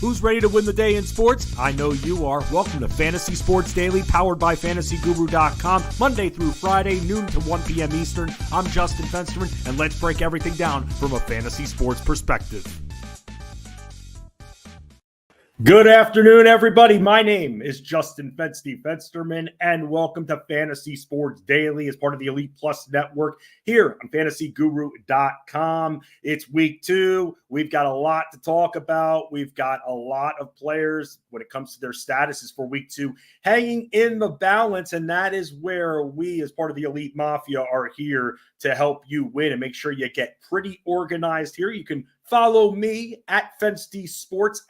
Who's ready to win the day in sports? I know you are. Welcome to Fantasy Sports Daily, powered by FantasyGuru.com, Monday through Friday, noon to 1 p.m. Eastern. I'm Justin Fensterman, and let's break everything down from a fantasy sports perspective. Good afternoon, everybody. My name is Justin Fensterman, and welcome to Fantasy Sports Daily as part of the Elite Plus Network here on FantasyGuru.com. It's week 2. We've got a lot to talk about. We've got a lot of players when it comes to their statuses for week 2 hanging in the balance, and that is where we, as part of the Elite Mafia, are here to help you win and make sure you get pretty organized here. You can follow me at Fensty Sports,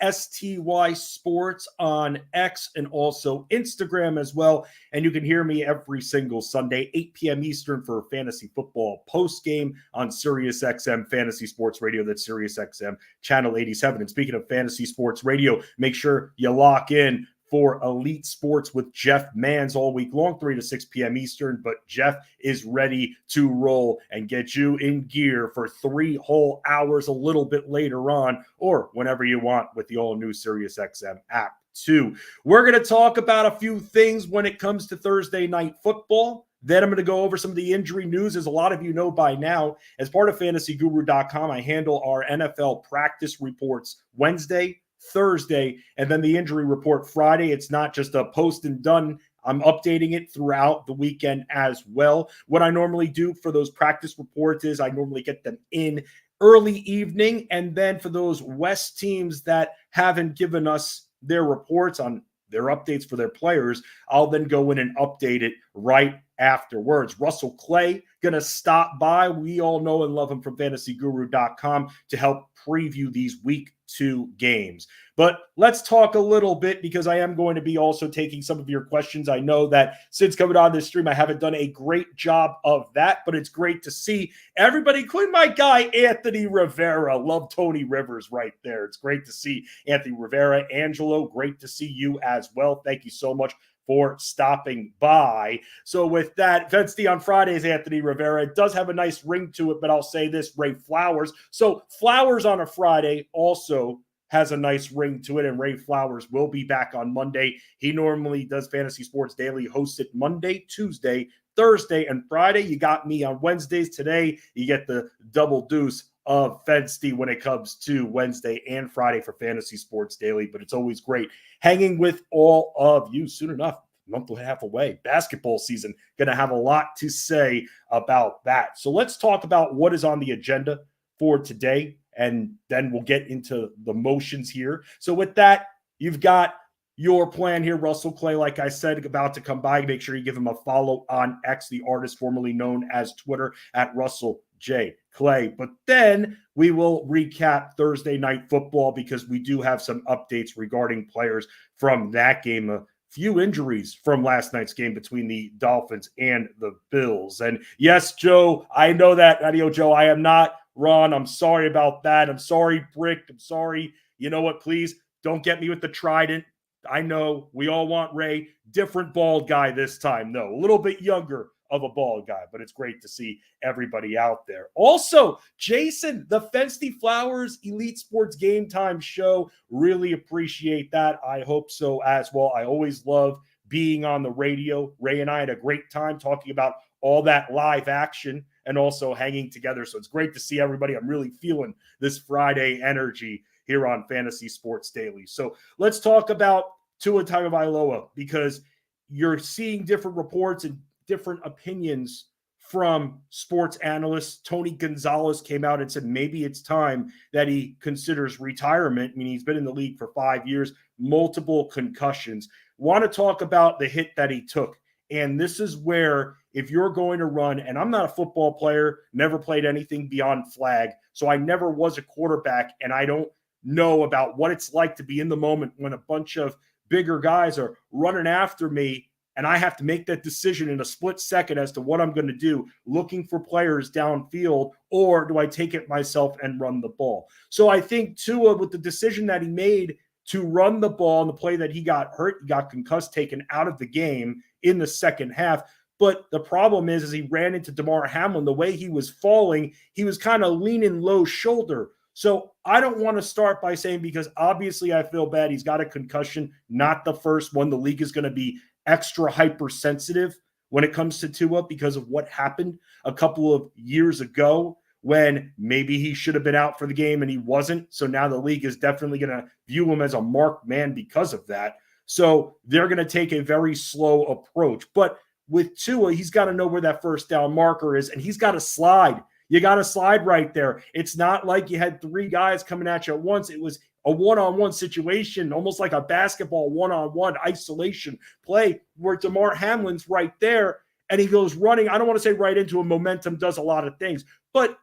FENSTY Sports on X and also Instagram as well. And you can hear me every single Sunday, 8 p.m. Eastern for fantasy football postgame on SiriusXM Fantasy Sports Radio. That's SiriusXM Channel 87. And speaking of Fantasy Sports Radio, make sure you lock in for Elite Sports with Jeff Mans all week long, 3 to 6 p.m. Eastern. But Jeff is ready to roll and get you in gear for 3 whole hours a little bit later on, or whenever you want with the all-new SiriusXM app too. We're going to talk about a few things when it comes to Thursday Night Football. Then I'm going to go over some of the injury news. As a lot of you know by now, as part of FantasyGuru.com, I handle our NFL practice reports Wednesday, Thursday, and then the injury report Friday. It's not just a post and done. I'm updating it throughout the weekend as well. What I normally do for those practice reports is I normally get them in early evening, and then for those West teams that haven't given us their reports on their updates for their players, I'll then go in and update it right afterwards. Russell Clay going to stop by. We all know and love him from FantasyGuru.com to help preview these week 2 games. But let's talk a little bit, because I am going to be also taking some of your questions. I know that since coming on this stream, I haven't done a great job of that, but it's great to see everybody, including my guy, Anthony Rivera. Love Tony Rivers right there. It's great to see Anthony Rivera. Angelo, great to see you as well. Thank you so much for stopping by. So with that, Fensty on Fridays, Anthony Rivera. It does have a nice ring to it, but I'll say this, Ray Flowers. So Flowers on a Friday also has a nice ring to it, and Ray Flowers will be back on Monday. He normally does Fantasy Sports Daily, hosts it Monday, Tuesday, Thursday, and Friday. You got me on Wednesdays. Today, you get the double deuce of Fensty when it comes to Wednesday and Friday for Fantasy Sports Daily. But it's always great hanging with all of you. Soon enough, a month and a half away, basketball season, going to have a lot to say about that. So let's talk about what is on the agenda for today, and then we'll get into the motions here. So with that, you've got your plan here. Russell Clay, like I said, about to come by. Make sure you give him a follow on X, the artist formerly known as Twitter, at Russell J. Clay. But then we will recap Thursday Night Football, because we do have some updates regarding players from that game. A few injuries from last night's game between the Dolphins and the Bills. And yes, Joe, I know that. Adios, Joe. I am not Ron. I'm sorry about that. I'm sorry, Brick. I'm sorry. You know what? Please don't get me with the trident. I know we all want Ray. Different bald guy this time, though. A little bit younger of a bald guy, but it's great to see everybody out there. Also, Jason, the Fensty Flowers Elite Sports Game Time show. Really appreciate that. I hope so as well. I always love being on the radio. Ray and I had a great time talking about all that live action and also hanging together. So it's great to see everybody. I'm really feeling this Friday energy here on Fantasy Sports Daily. So let's talk about Tua Tagovailoa, because you're seeing different reports and different opinions from sports analysts. Tony Gonzalez came out and said maybe it's time that he considers retirement. I mean, he's been in the league for 5 years, multiple concussions. Want to talk about the hit that he took. And this is where, if you're going to run, and I'm not a football player, never played anything beyond flag, so I never was a quarterback, and I don't know about what it's like to be in the moment when a bunch of bigger guys are running after me, and I have to make that decision in a split second as to what I'm going to do, looking for players downfield, or do I take it myself and run the ball? So I think Tua, with the decision that he made to run the ball and the play that he got hurt, he got concussed, taken out of the game in the second half. But the problem is he ran into Damar Hamlin. The way he was falling, he was kind of leaning low shoulder. So I don't want to start by saying, because obviously I feel bad. He's got a concussion, not the first one. The league is going to be extra hypersensitive when it comes to Tua because of what happened a couple of years ago when maybe he should have been out for the game and he wasn't. So now the league is definitely going to view him as a marked man because of that. So they're going to take a very slow approach. But with Tua, he's got to know where that first down marker is, and he's got to slide. You got to slide right there. It's not like you had three guys coming at you at once. It was a one-on-one situation, almost like a basketball one-on-one isolation play where DeMar Hamlin's right there, and he goes running. I don't want to say right into him. Momentum does a lot of things, but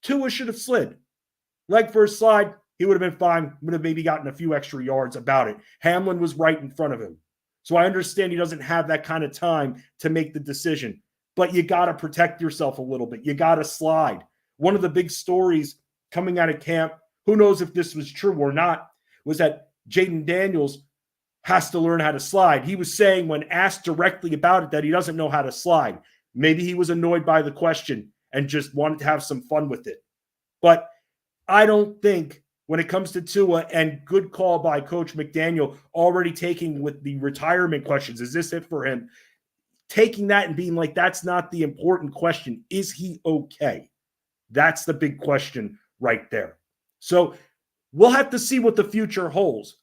Tua should have slid. Leg first slide, he would have been fine. Would have maybe gotten a few extra yards about it. Hamlin was right in front of him. So I understand he doesn't have that kind of time to make the decision, but you got to protect yourself a little bit. You got to slide. One of the big stories coming out of camp, who knows if this was true or not, was that Jaden Daniels has to learn how to slide. He was saying when asked directly about it that he doesn't know how to slide. Maybe he was annoyed by the question and just wanted to have some fun with it. But I don't think when it comes to Tua, and good call by Coach McDaniel, already taking with the retirement questions, is this it for him? Taking that and being like, that's not the important question. Is he okay? That's the big question right there. So we'll have to see what the future holds.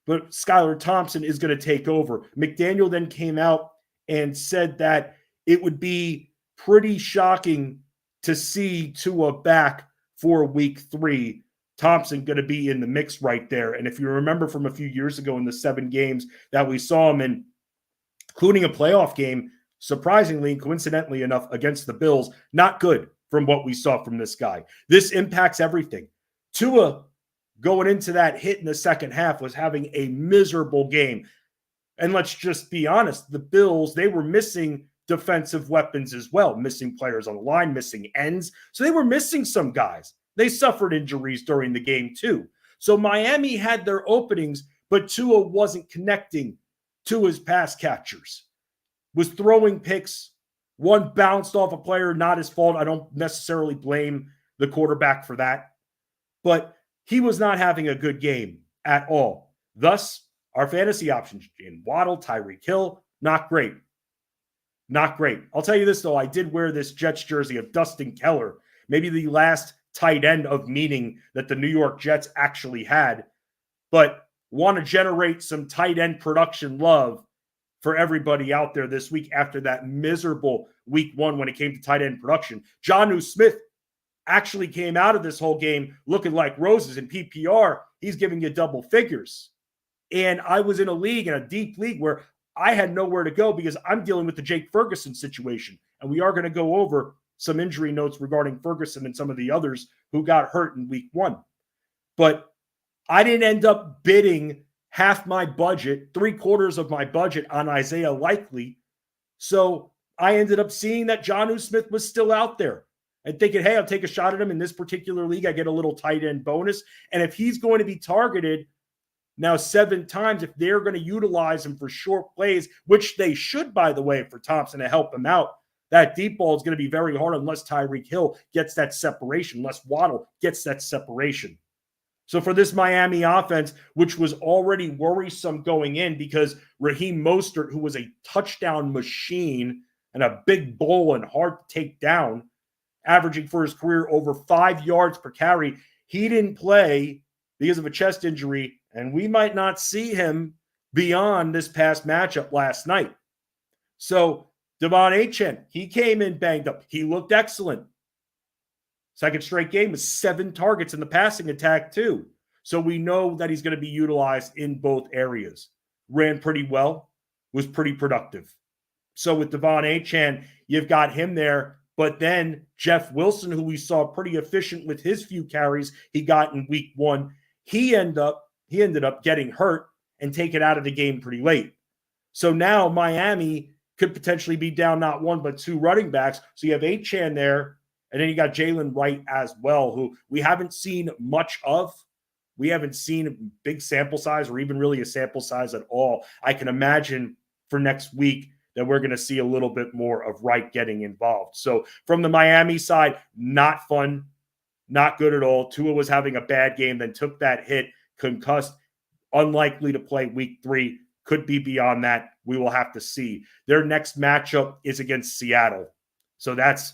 But Skylar Thompson is going to take over. McDaniel then came out and said that it would be pretty shocking to see Tua back for week 3. Thompson going to be in the mix right there. And if you remember from a few years ago in the 7 games that we saw him in, including a playoff game, surprisingly, coincidentally enough, against the Bills, not good from what we saw from this guy. This impacts everything. Tua, going into that hit in the second half, was having a miserable game. And let's just be honest, the Bills, they were missing defensive weapons as well, missing players on the line, missing ends. So they were missing some guys. They suffered injuries during the game too. So Miami had their openings, but Tua wasn't connecting to his pass catchers. Was throwing picks. One bounced off a player, not his fault. I don't necessarily blame the quarterback for that. But he was not having a good game at all. Thus, our fantasy options, Jalen Waddle, Tyreek Hill, not great. Not great. I'll tell you this, though. I did wear this Jets jersey of Dustin Keller, maybe the last tight end of meaning that the New York Jets actually had, but want to generate some tight end production love for everybody out there this week after that miserable week 1 when it came to tight end production. Jonnu Smith actually came out of this whole game looking like roses in PPR. He's giving you double figures. And I was in a league, in a deep league, where I had nowhere to go because I'm dealing with the Jake Ferguson situation. And we are going to go over some injury notes regarding Ferguson and some of the others who got hurt in week 1. But I didn't end up bidding half my budget, 3/4 of my budget on Isaiah Likely. So I ended up seeing that Jonnu Smith was still out there and thinking, hey, I'll take a shot at him in this particular league. I get a little tight end bonus. And if he's going to be targeted now 7 times, if they're going to utilize him for short plays, which they should, by the way, for Thompson to help him out, that deep ball is going to be very hard unless Tyreek Hill gets that separation, unless Waddle gets that separation. So for this Miami offense, which was already worrisome going in because Raheem Mostert, who was a touchdown machine and a big bull and hard to take down, averaging for his career over 5 yards per carry, he didn't play because of a chest injury, and we might not see him beyond this past matchup last night. So Devon Achane, he came in banged up. He looked excellent. Second straight game with 7 targets in the passing attack too. So we know that he's going to be utilized in both areas. Ran pretty well, was pretty productive. So with Devon Achane, you've got him there. But then Jeff Wilson, who we saw pretty efficient with his few carries he got in week 1, he ended up getting hurt and taken out of the game pretty late. So now Miami could potentially be down not 1 but 2 running backs. So you have Achane there, and then you got Jalen Wright as well, who we haven't seen much of. We haven't seen a big sample size or even really a sample size at all. I can imagine for next week that we're going to see a little bit more of Wright getting involved. So from the Miami side, not fun. not good at all. Tua was having a bad game, then took that hit, concussed, unlikely to play week 3. Could be beyond that. We will have to see. Their next matchup is against Seattle. So that's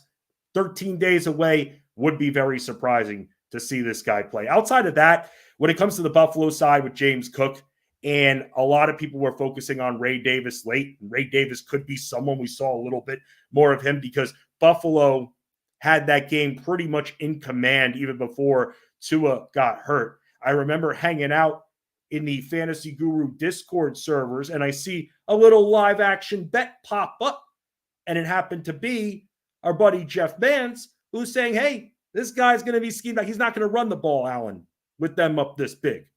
13 days away. Would be very surprising to see this guy play. Outside of that, when it comes to the Buffalo side with James Cook, and a lot of people were focusing on Ray Davis late. Ray Davis could be someone we saw a little bit more of him because Buffalo had that game pretty much in command even before Tua got hurt. I remember hanging out in the Fantasy Guru Discord servers, and I see a little live action bet pop up, and it happened to be our buddy Jeff Mans, who's saying, hey, this guy's going to be schemed out. He's not going to run the ball, Allen, with them up this big.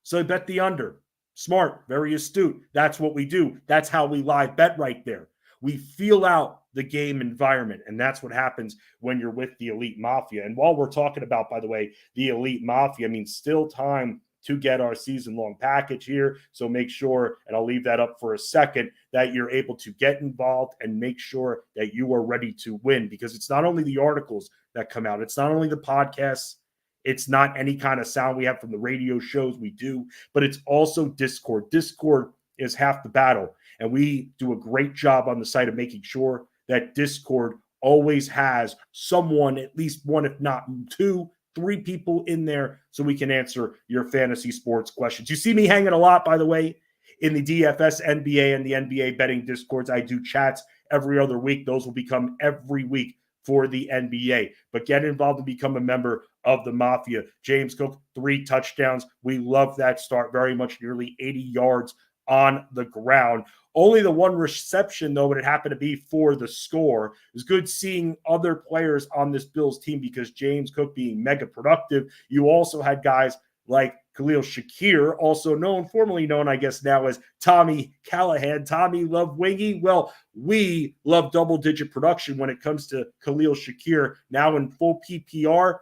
So I bet the under. Smart, very astute. That's what we do. That's how we live bet right there. We feel out the game environment, and that's what happens when you're with the Elite Mafia. And while we're talking about, by the way, the Elite Mafia, I mean, still time to get our season-long package here. So make sure, and I'll leave that up for a second, that you're able to get involved and make sure that you are ready to win, because it's not only the articles that come out, it's not only the podcasts, it's not any kind of sound we have from the radio shows we do, but it's also Discord. Discord is half the battle, and we do a great job on the site of making sure that Discord always has someone, at least one, if not 2, 3 people in there so we can answer your fantasy sports questions. You see me hanging a lot, by the way, in the DFS, NBA, and the NBA betting Discords. I do chats every other week. Those will become every week for the NBA. But get involved and become a member of the Mafia. James Cook, 3 touchdowns. We love that start very much, nearly 80 yards on the ground. Only the 1 reception, though, but it happened to be for the score. It was good seeing other players on this Bills team because James Cook being mega productive. You also had guys like Khalil Shakir, also formerly known, I guess, now as Tommy Callahan. Tommy loved Wingy. Well, we love double-digit production when it comes to Khalil Shakir. Now in full PPR,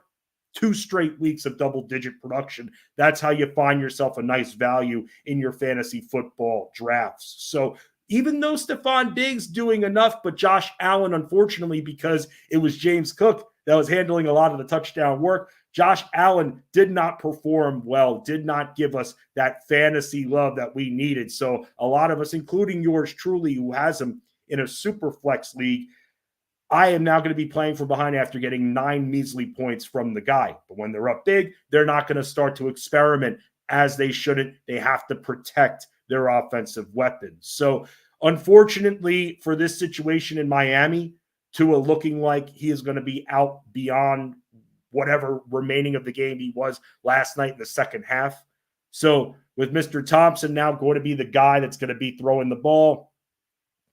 2 straight weeks of double-digit production. That's how you find yourself a nice value in your fantasy football drafts. So even though Stephon Diggs doing enough, but Josh Allen, unfortunately, because it was James Cook that was handling a lot of the touchdown work, Josh Allen did not perform well, did not give us that fantasy love that we needed. So a lot of us, including yours truly, who has him in a super flex league, I am now going to be playing from behind after getting 9 measly points from the guy. But when they're up big, they're not going to start to experiment as they shouldn't. They have to protect their offensive weapons. So unfortunately for this situation in Miami, Tua looking like he is going to be out beyond whatever remaining of the game he was last night in the second half. So with Mr. Thompson now going to be the guy that's going to be throwing the ball,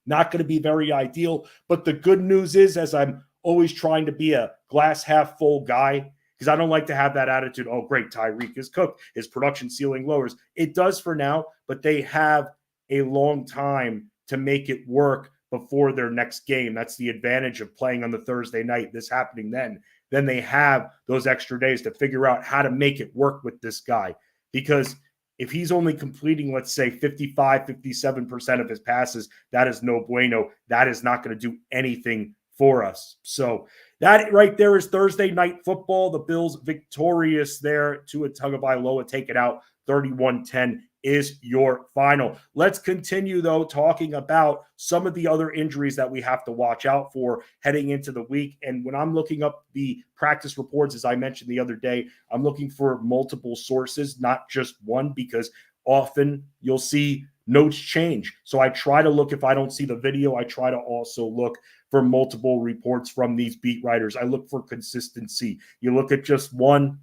not going to be very ideal. But the good news is, as I'm always trying to be a glass half full guy, because I don't like to have that attitude, oh, great, Tyreek is cooked, his production ceiling lowers. It does for now, but they have a long time to make it work before their next game. That's the advantage of playing on the Thursday night, this happening then. Then they have those extra days to figure out how to make it work with this guy. Because if he's only completing, let's say, 55, 57% of his passes, that is no bueno. That is not going to do anything for us. So that right there is Thursday night football. The Bills victorious there. Tua Tagovailoa take it out. 31-10 is your final. Let's continue, though, talking about some of the other injuries that we have to watch out for heading into the week. And when I'm looking up the practice reports, as I mentioned the other day, I'm looking for multiple sources, not just one, because often you'll see notes change. So I try to look, if I don't see the video, I try to also look for multiple reports from these beat writers. I look for consistency. You look at just one,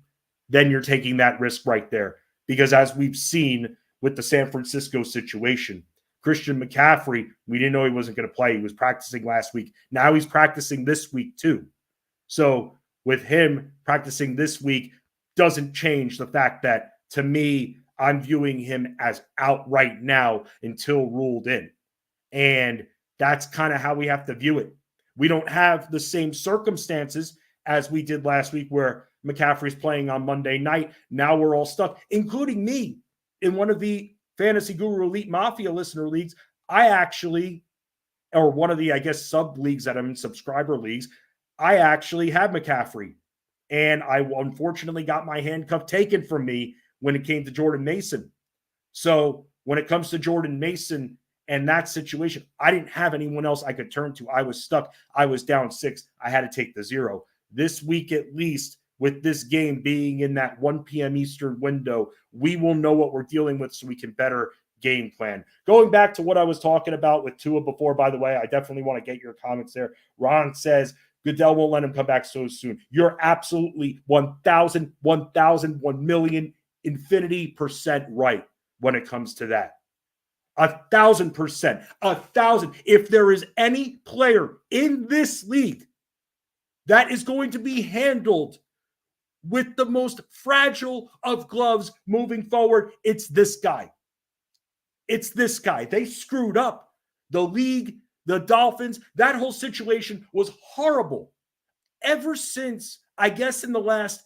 then you're taking that risk right there. Because as we've seen with the San Francisco situation, Christian McCaffrey, we didn't know he wasn't going to play. He was practicing last week. Now he's practicing this week too. So with him practicing this week doesn't change the fact that, to me, I'm viewing him as out right now until ruled in. And that's kind of how we have to view it. We don't have the same circumstances as we did last week where McCaffrey's playing on Monday night. Now we're all stuck, including me. In one of the Fantasy Guru Elite Mafia listener leagues, I actually, or one of the, I guess, sub leagues that I'm in, subscriber leagues, I actually had McCaffrey And I unfortunately got my handcuff taken from me when it came to Jordan Mason. So when it comes to Jordan Mason and that situation, I didn't have anyone else I could turn to. I was stuck. I was down 6. I had to take the 0. This week, at least, with this game being in that 1 p.m. Eastern window, we will know what we're dealing with so we can better game plan. Going back to what I was talking about with Tua before, by the way, I definitely want to get your comments there. Ron says, Goodell won't let him come back so soon. You're absolutely 1,000, 1 million, infinity% right when it comes to that. 1,000%. 1,000. If there is any player in this league that is going to be handled with the most fragile of gloves moving forward, it's this guy. It's this guy. They screwed up. The league, the Dolphins, that whole situation was horrible. Ever since, I guess, in the last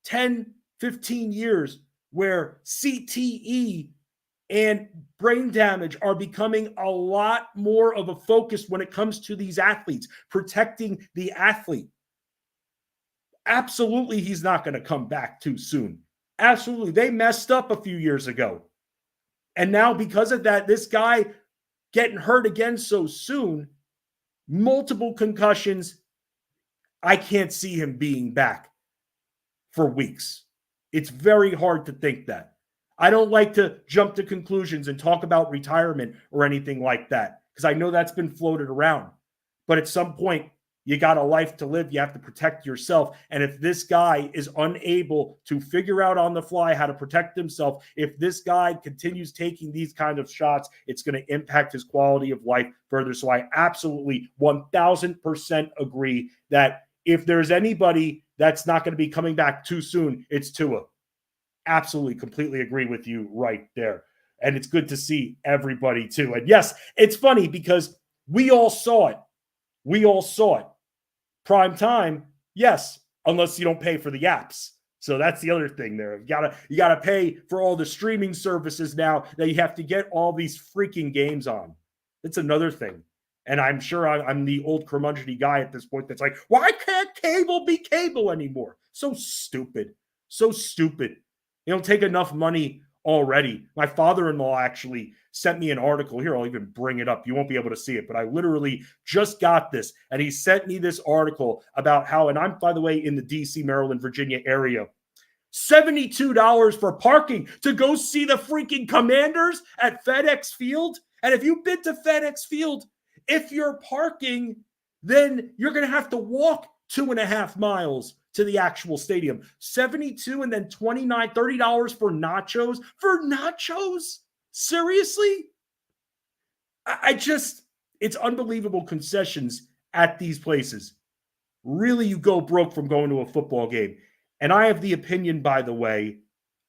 10, 15 years, where CTE and brain damage are becoming a lot more of a focus when it comes to these athletes, protecting the athlete. Absolutely, he's not going to come back too soon. Absolutely. They messed up a few years ago. And now because of that, this guy getting hurt again so soon, multiple concussions, I can't see him being back for weeks. It's very hard to think that. I don't like to jump to conclusions and talk about retirement or anything like that, because I know that's been floated around. But at some point, you got a life to live. You have to protect yourself. And if this guy is unable to figure out on the fly how to protect himself, if this guy continues taking these kind of shots, it's going to impact his quality of life further. So I absolutely 1,000% agree that if there's anybody that's not going to be coming back too soon, it's Tua. Absolutely, completely agree with you right there. And it's good to see everybody too. And yes, it's funny because we all saw it. We all saw it. Prime time, yes, unless you don't pay for the apps. So that's the other thing there. You gotta pay for all the streaming services now that you have to get all these freaking games on. It's another thing. And I'm sure I'm the old curmudgeon guy at this point that's like, why can't cable be cable anymore? So stupid. So stupid. You don't take enough money already. My father-in-law actually sent me an article. Here, I'll even bring it up. You won't be able to see it, but I literally just got this. And he sent me this article about how, and I'm, by the way, in the DC, Maryland, Virginia area, $72 for parking to go see the freaking Commanders at FedEx Field. And if you've been to FedEx Field, if you're parking, then you're going to have to walk 2.5 miles to the actual stadium. 72 and then $29, $30 for nachos. For nachos? Seriously? It's unbelievable concessions at these places. Really, you go broke from going to a football game. And I have the opinion, by the way,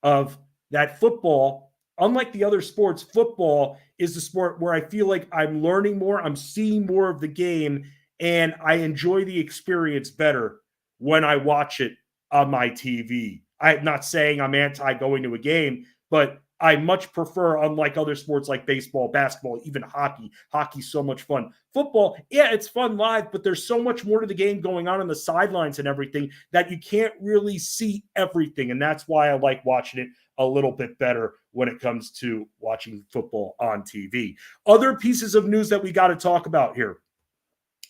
of that football, unlike the other sports, football is the sport where I feel like I'm learning more, I'm seeing more of the game, and I enjoy the experience better when I watch it on my TV. I'm not saying I'm anti going to a game, but I much prefer, unlike other sports like baseball, basketball, even hockey. Hockey's so much fun. Football, yeah, it's fun live, but there's so much more to the game going on the sidelines and everything that you can't really see everything. And that's why I like watching it a little bit better when it comes to watching football on TV. Other pieces of news that we got to talk about here,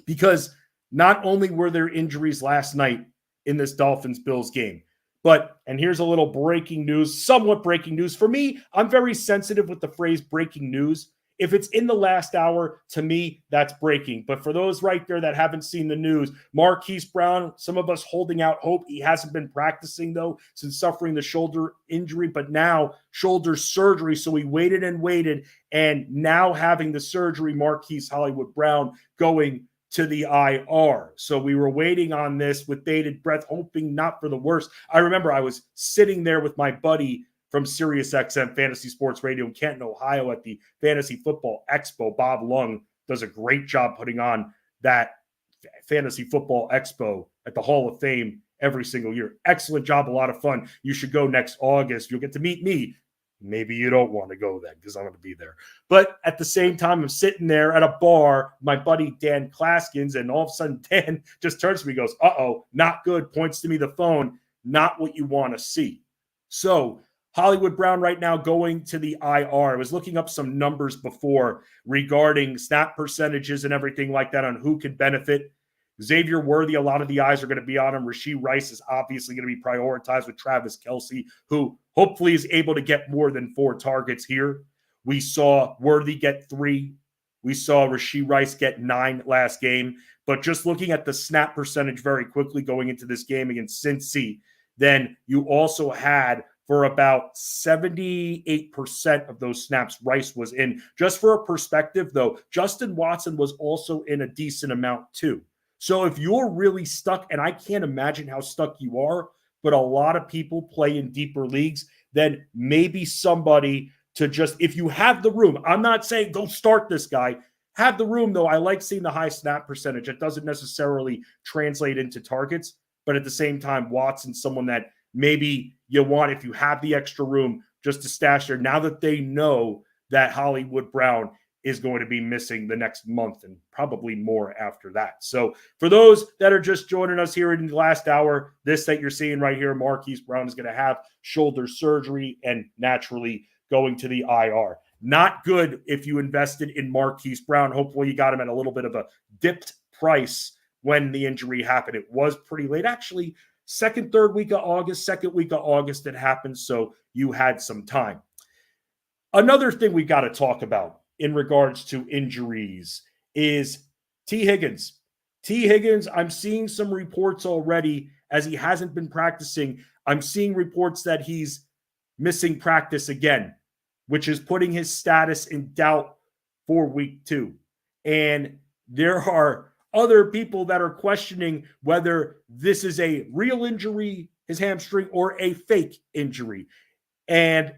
because not only were there injuries last night in this Dolphins-Bills game, but, and here's a little breaking news, somewhat breaking news. For me, I'm very sensitive with the phrase breaking news. If it's in the last hour, to me, that's breaking. But for those right there that haven't seen the news, Marquise Brown, some of us holding out hope. He hasn't been practicing, though, since suffering the shoulder injury, but now shoulder surgery. So he waited and waited, and now having the surgery, Marquise Hollywood Brown going to the IR. So we were waiting on this with bated breath, hoping not for the worst. I remember I was sitting there with my buddy from SiriusXM Fantasy Sports Radio in Canton, Ohio at the Fantasy Football Expo. Bob Lung does a great job putting on that Fantasy Football Expo at the Hall of Fame every single year. Excellent job, a lot of fun. You should go next August. You'll get to meet me. maybe you don't want to go then because I'm going to be there. But at the same time, I'm sitting there at a bar, my buddy Dan Claskins, and all of a sudden Dan just turns to me and goes, uh-oh, not good, points to me the phone, not what you want to see. So Hollywood Brown right now going to the IR. I was looking up some numbers before regarding snap percentages and everything like that on who could benefit. Xavier Worthy, a lot of the eyes are going to be on him. Rashee Rice is obviously going to be prioritized with Travis Kelce, who hopefully is able to get more than 4 targets here. We saw Worthy get 3. We saw Rashee Rice get 9 last game. But just looking at the snap percentage very quickly going into this game against Cincy, then you also had for about 78% of those snaps, Rice was in. Just for a perspective, though, Justin Watson was also in a decent amount too. So if you're really stuck, and I can't imagine how stuck you are, but a lot of people play in deeper leagues, then maybe somebody to just, if you have the room, I'm not saying go start this guy, have the room though. I like seeing the high snap percentage. It doesn't necessarily translate into targets, but at the same time, Watson's someone that maybe you want, if you have the extra room, just to stash there now that they know that Hollywood Brown is going to be missing the next month and probably more after that. So for those that are just joining us here in the last hour, this that you're seeing right here, Marquise Brown is going to have shoulder surgery and naturally going to the IR. Not good if you invested in Marquise Brown. Hopefully you got him at a little bit of a dipped price when the injury happened. It was pretty late. Actually, second week of August it happened, so you had some time. Another thing we got to talk about in regards to injuries is T. Higgins. T. Higgins, I'm seeing some reports already as he hasn't been practicing. I'm seeing reports that he's missing practice again, which is putting his status in doubt for week 2. And there are other people that are questioning whether this is a real injury, his hamstring, or a fake injury. And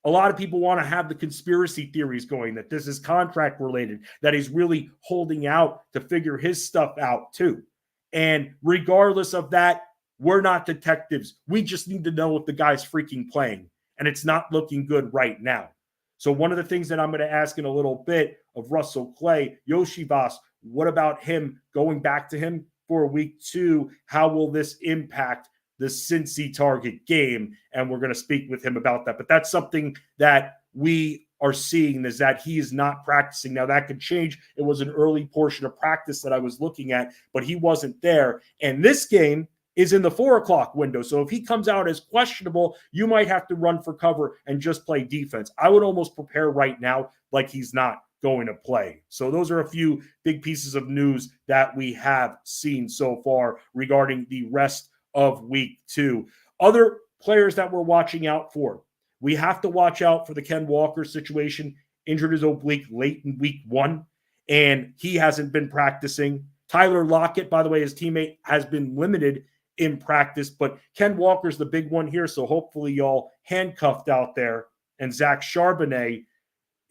a lot of people want to have the conspiracy theories going that this is contract related, that he's really holding out to figure his stuff out too. And regardless of that, we're not detectives. We just need to know if the guy's freaking playing. And it's not looking good right now. So one of the things that I'm going to ask in a little bit of Russell Clay, Yoshivas, what about him going back to him for week 2? How will this impact the Cincy target game? And we're going to speak with him about that. But that's something that we are seeing, is that he is not practicing. Now that could change. It was an early portion of practice that I was looking at, but he wasn't there. And this game is in the 4:00 window. So if he comes out as questionable, you might have to run for cover and just play defense. I would almost prepare right now like he's not going to play. So those are a few big pieces of news that we have seen so far regarding the rest of week 2. Other players that we're watching out for. We have to watch out for the Ken Walker situation. Injured his oblique late in week 1, and he hasn't been practicing. Tyler Lockett, by the way, his teammate, has been limited in practice, but Ken Walker's the big one here, so hopefully y'all handcuffed out there, and Zach Charbonnet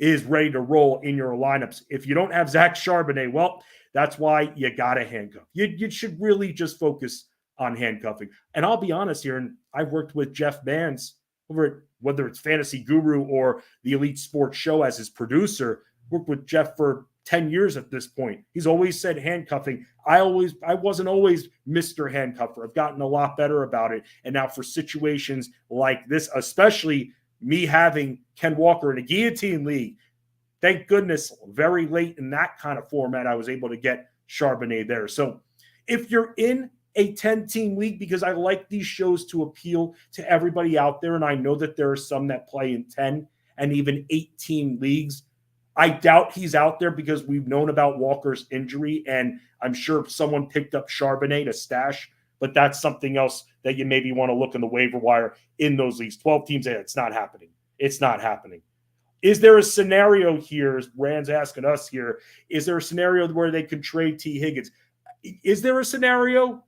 is ready to roll in your lineups. If you don't have Zach Charbonnet, well, that's why you got to handcuff. You should really just focus on handcuffing. And I'll be honest here, and I've worked with Jeff Mans over at, whether it's Fantasy Guru or the Elite Sports Show as his producer, worked with Jeff for 10 years at this point. He's always said handcuffing. I wasn't always Mr. Handcuffer. I've gotten a lot better about it. And now for situations like this, especially me having Ken Walker in a guillotine league, thank goodness, very late in that kind of format, I was able to get Charbonnet there. So if you're in a 10-team league, because I like these shows to appeal to everybody out there, and I know that there are some that play in 10 and even 8-team leagues, I doubt he's out there because we've known about Walker's injury, and I'm sure someone picked up Charbonnet to stash, but that's something else that you maybe want to look in the waiver wire in those leagues. 12 teams, it's not happening. It's not happening. Is there a scenario here, as Rand's asking us here, is there a scenario where they could trade T. Higgins? Is there a scenario?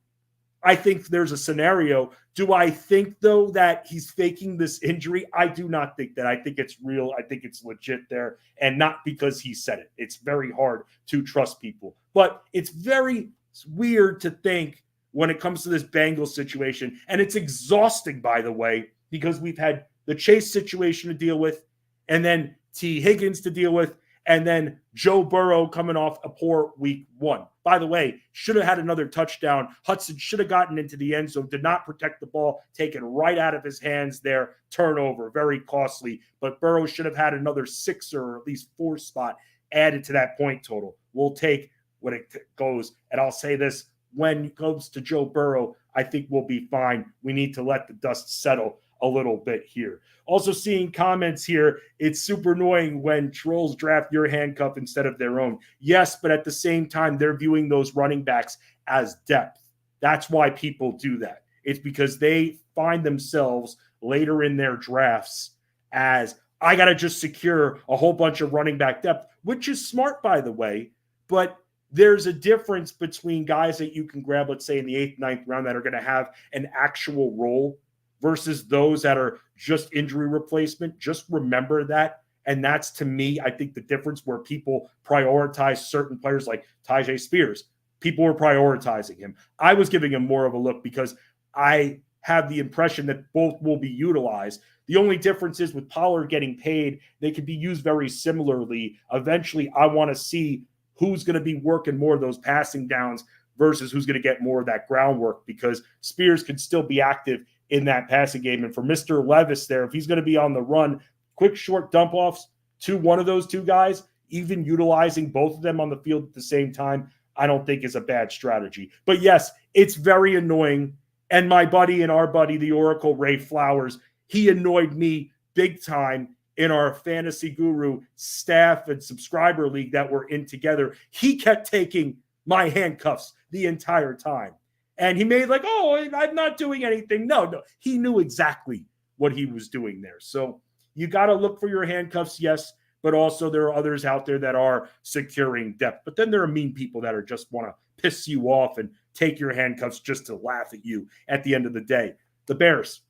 I think there's a scenario. Do I think, though, that he's faking this injury? I do not think that. I think it's real. I think it's legit there, and not because he said it. It's very hard to trust people. But it's very weird to think when it comes to this Bengals situation, and it's exhausting, by the way, because we've had the Chase situation to deal with, and then T. Higgins to deal with, and then Joe Burrow coming off a poor week 1. By the way, should have had another touchdown. Hudson should have gotten into the end zone, did not protect the ball, taken right out of his hands there. Turnover, very costly. But Burrow should have had another 6 or at least 4 spot added to that point total. We'll take what it goes. And I'll say this, when it comes to Joe Burrow, I think we'll be fine. We need to let the dust settle a little bit here. Also seeing comments here, it's super annoying when trolls draft your handcuff instead of their own. Yes, but at the same time, they're viewing those running backs as depth. That's why people do that. It's because they find themselves later in their drafts as, I got to just secure a whole bunch of running back depth, which is smart, by the way, but there's a difference between guys that you can grab, let's say in the 8th, 9th round that are going to have an actual role versus those that are just injury replacement. Just remember that. And that's, to me, I think the difference where people prioritize certain players like Tyjae Spears. People were prioritizing him. I was giving him more of a look because I have the impression that both will be utilized. The only difference is with Pollard getting paid, they could be used very similarly. Eventually, I want to see who's going to be working more of those passing downs versus who's going to get more of that groundwork, because Spears can still be active in that passing game. And for Mr. Levis there, if he's going to be on the run, quick short dump offs to one of those two guys, even utilizing both of them on the field at the same time, I don't think is a bad strategy. But yes, it's very annoying. And my buddy and our buddy, the Oracle, Ray Flowers, he annoyed me big time in our Fantasy Guru staff and subscriber league that we're in together. He kept taking my handcuffs the entire time. And he made like, oh, I'm not doing anything. No, he knew exactly what he was doing there. So you got to look for your handcuffs, yes, but also there are others out there that are securing depth. But then there are mean people that are just want to piss you off and take your handcuffs just to laugh at you at the end of the day. The Bears,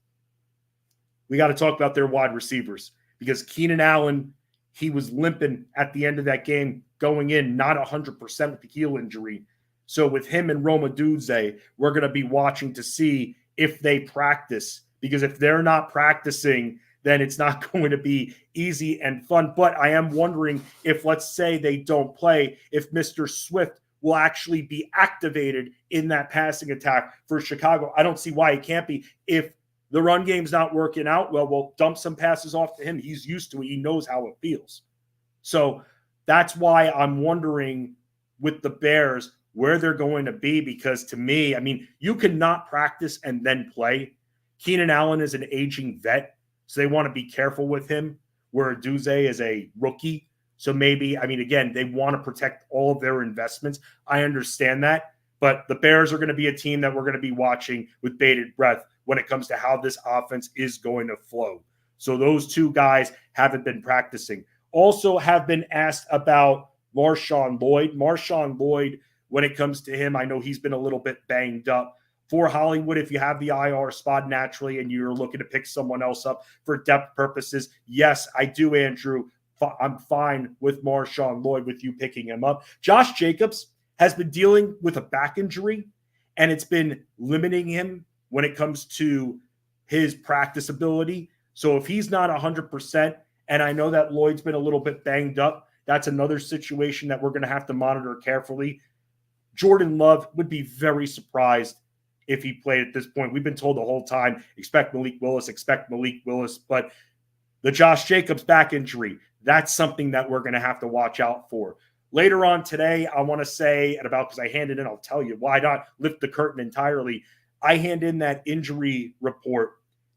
we got to talk about their wide receivers, because Keenan Allen, he was limping at the end of that game going in, not 100% with the heel injury. So with him and Roma Dudze, we're going to be watching to see if they practice, because if they're not practicing, then it's not going to be easy and fun. But I am wondering if, let's say they don't play, if Mr. Swift will actually be activated in that passing attack for Chicago. I don't see why it can't be. If the run game's not working out, well, we'll dump some passes off to him. He's used to it. He knows how it feels. So that's why I'm wondering with the Bears where they're going to be, because to me, I mean, you cannot practice and then play. Keenan Allen is an aging vet, so they want to be careful with him, where Duze is a rookie. So maybe, I mean, again, they want to protect all of their investments. I understand that. But the Bears are going to be a team that we're going to be watching with bated breath when it comes to how this offense is going to flow. So those two guys haven't been practicing. Also have been asked about Marshawn Lloyd. Marshawn Lloyd, when it comes to him, I know he's been a little bit banged up. For Hollywood, if you have the IR spot naturally and you're looking to pick someone else up for depth purposes, yes, I do, Andrew. I'm fine with Marshawn Lloyd with you picking him up. Josh Jacobs has been dealing with a back injury, and it's been limiting him when it comes to his practice ability. So if he's not 100%, and I know that Lloyd's been a little bit banged up, that's another situation that we're going to have to monitor carefully. Jordan Love would be very surprised if he played at this point. We've been told the whole time, expect Malik Willis, but the Josh Jacobs back injury, that's something that we're going to have to watch out for. Later on today, I want to say, at about, because I handed in, I'll tell you, why not lift the curtain entirely. I hand in that injury report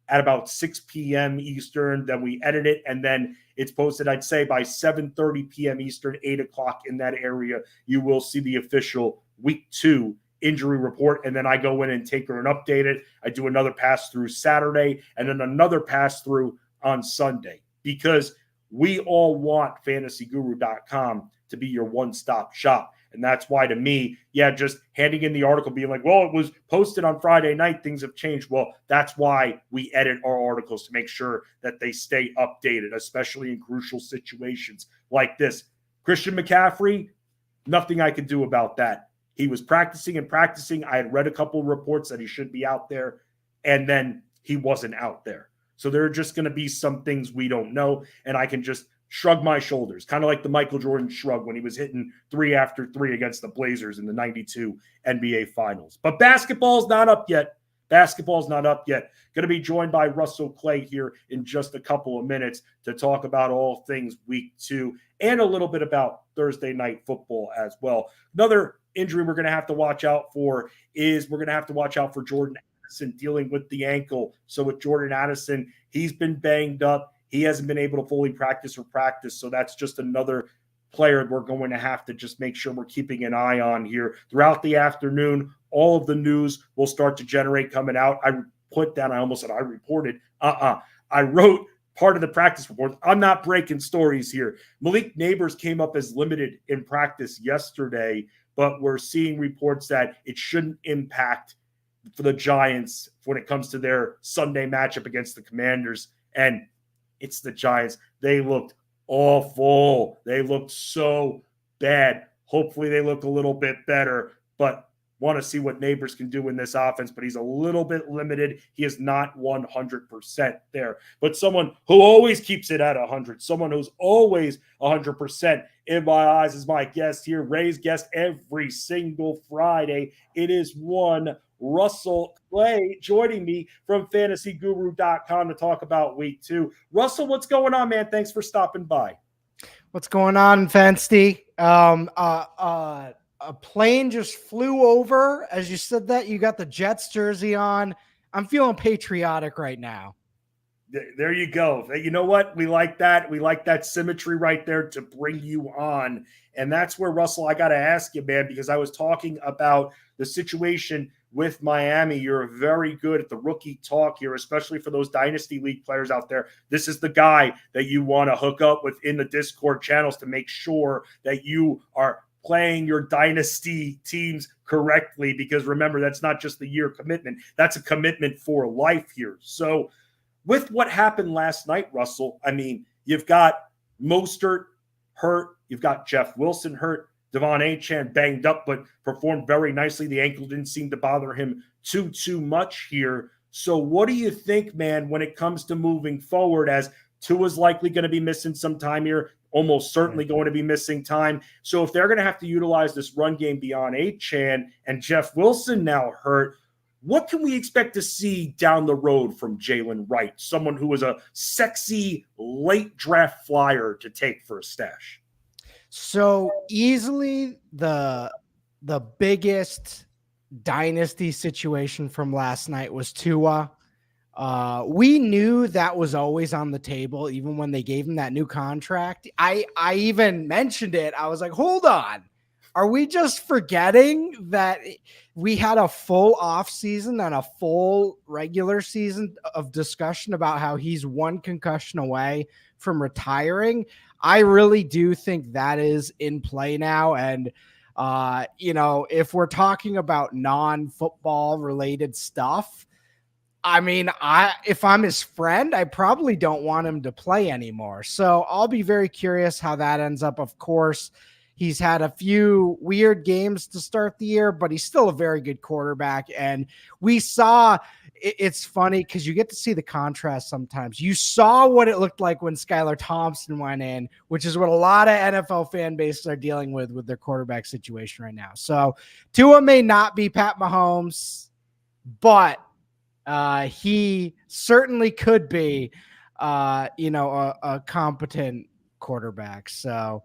at about 6 p.m. Eastern. Then we edit it, and then it's posted, I'd say, by 7:30 p.m. Eastern, 8 o'clock in that area. You will see the official Week 2 injury report, and then I go in and take her and update it. I do another pass-through Saturday, and then another pass-through on Sunday, because we all want fantasyguru.com to be your one-stop shop. And that's why, to me, just handing in the article being like, well, it was posted on Friday night, things have changed. Well, that's why we edit our articles, to make sure that they stay updated, especially in crucial situations like this. Christian McCaffrey, nothing I could do about that. He was practicing. I had read a couple of reports that he should be out there, and then he wasn't out there. So there are just going to be some things we don't know, and I can just shrug my shoulders, kind of like the Michael Jordan shrug when he was hitting 3 after 3 against the Blazers in the 92 NBA Finals. But basketball's not up yet. Basketball's not up yet. Going to be joined by Russell Clay here in just a couple of minutes to talk about all things week 2 and a little bit about Thursday night football as well. Another injury we're going to have to watch out for is Jordan Addison dealing with the ankle. So with Jordan Addison, he's been banged up. He hasn't been able to fully practice. So that's just another player we're going to have to just make sure we're keeping an eye on here throughout the afternoon. All of the news will start to generate coming out. I reported. I wrote part of the practice report. I'm not breaking stories here. Malik Neighbors came up as limited in practice yesterday, but we're seeing reports that it shouldn't impact for the Giants when it comes to their Sunday matchup against the Commanders. And it's the Giants. They looked awful. They looked so bad. Hopefully they look a little bit better, but want to see what Neighbors can do in this offense, but he's a little bit limited. He is not 100% there. But someone who always keeps it at 100, someone who's always 100% in my eyes is my guest here, Ray's guest every single Friday. It is one Russell Clay joining me from fantasyguru.com to talk about week 2. Russell, what's going on, man? Thanks for stopping by. What's going on, Fensty? A plane just flew over. As you said that, you got the Jets jersey on. I'm feeling patriotic right now. There you go. You know what? We like that. We like that symmetry right there to bring you on. And that's where, Russell, I got to ask you, man, because I was talking about the situation with Miami. You're very good at the rookie talk here, especially for those Dynasty League players out there. This is the guy that you want to hook up with in the Discord channels to make sure that you are playing your dynasty teams correctly, because remember, that's not just the year commitment. That's a commitment for life here. So with what happened last night, Russell, I mean, you've got Mostert hurt. You've got Jeff Wilson hurt. Achane banged up, but performed very nicely. The ankle didn't seem to bother him too much here. So what do you think, man, when it comes to moving forward, as Tua's likely going to be missing some time here, almost certainly going to be missing time. So if they're going to have to utilize this run game beyond Achane and Jeff Wilson now hurt, what can we expect to see down the road from Jalen Wright, someone who was a sexy late draft flyer to take for a stash? So easily the biggest dynasty situation from last night was Tua. We knew that was always on the table, even when they gave him that new contract. I even mentioned it. I was like, hold on. Are we just forgetting that we had a full off season and a full regular season of discussion about how he's one concussion away from retiring? I really do think that is in play now. And, if we're talking about non-football related stuff, I mean, if I'm his friend, I probably don't want him to play anymore. So I'll be very curious how that ends up. Of course, he's had a few weird games to start the year, but he's still a very good quarterback. And we saw, it's funny because you get to see the contrast sometimes. You saw what it looked like when Skylar Thompson went in, which is what a lot of NFL fan bases are dealing with their quarterback situation right now. So Tua may not be Pat Mahomes, but he certainly could be, a competent quarterback. So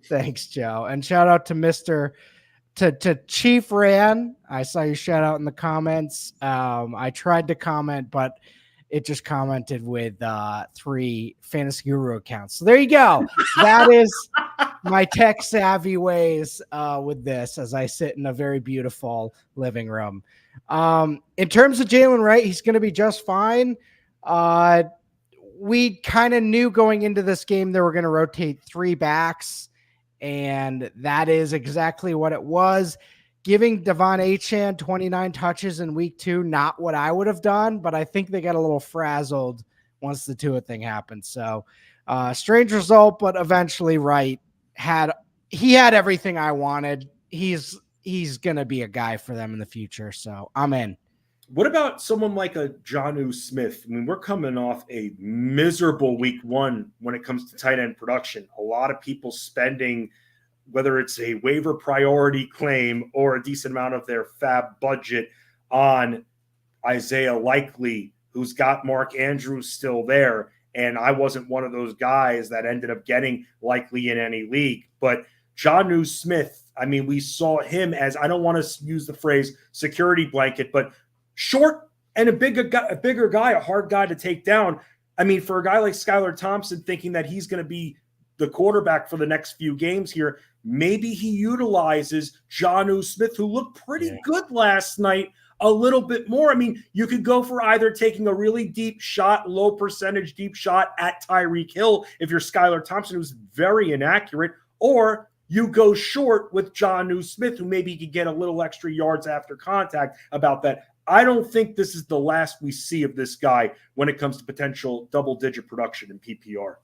thanks, Joe. And shout out to Chief Ran. I saw your shout out in the comments. I tried to comment, but it just commented with 3 Fantasy Guru accounts. So there you go. That is my tech savvy ways with this as I sit in a very beautiful living room. In terms of Jalen Wright, he's going to be just fine. We kind of knew going into this game they were going to rotate 3 backs, and that is exactly what it was. Giving Achane 29 touches in week 2, not what I would have done, but I think they got a little frazzled once the Tua thing happened. So strange result, but eventually Wright had everything I wanted. He's going to be a guy for them in the future. So I'm in. What about someone like a Jonnu Smith? I mean, we're coming off a miserable week one when it comes to tight end production. A lot of people spending, whether it's a waiver priority claim or a decent amount of their fab budget on Isaiah Likely, who's got Mark Andrews still there. And I wasn't one of those guys that ended up getting Likely in any league. But Jonnu Smith, I mean, we saw him as, I don't want to use the phrase security blanket, but short and a bigger guy, a hard guy to take down. I mean, for a guy like Skylar Thompson thinking that he's going to be the quarterback for the next few games here, maybe he utilizes Jonnu Smith, who looked pretty good last night, a little bit more. I mean, you could go for either taking a really deep shot, low percentage deep shot at Tyreek Hill if you're Skylar Thompson, who's very inaccurate, or you go short with Jonnu Smith, who maybe could get a little extra yards after contact about that. I don't think this is the last we see of this guy when it comes to potential double-digit production in PPR.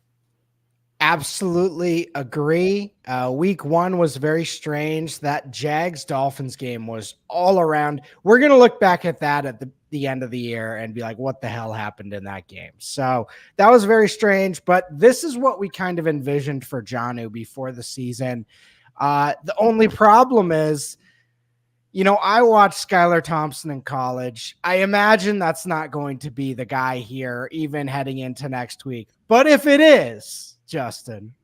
Absolutely agree. Week one was very strange. That Jags-Dolphins game was all around. We're going to look back at that at the end of the year and be like, what the hell happened in that game? So that was very strange, but this is what we kind of envisioned for Jonnu before the season. The only problem is, you know, I watched Skylar Thompson in college. I imagine that's not going to be the guy here, even heading into next week. But if it is, Justin,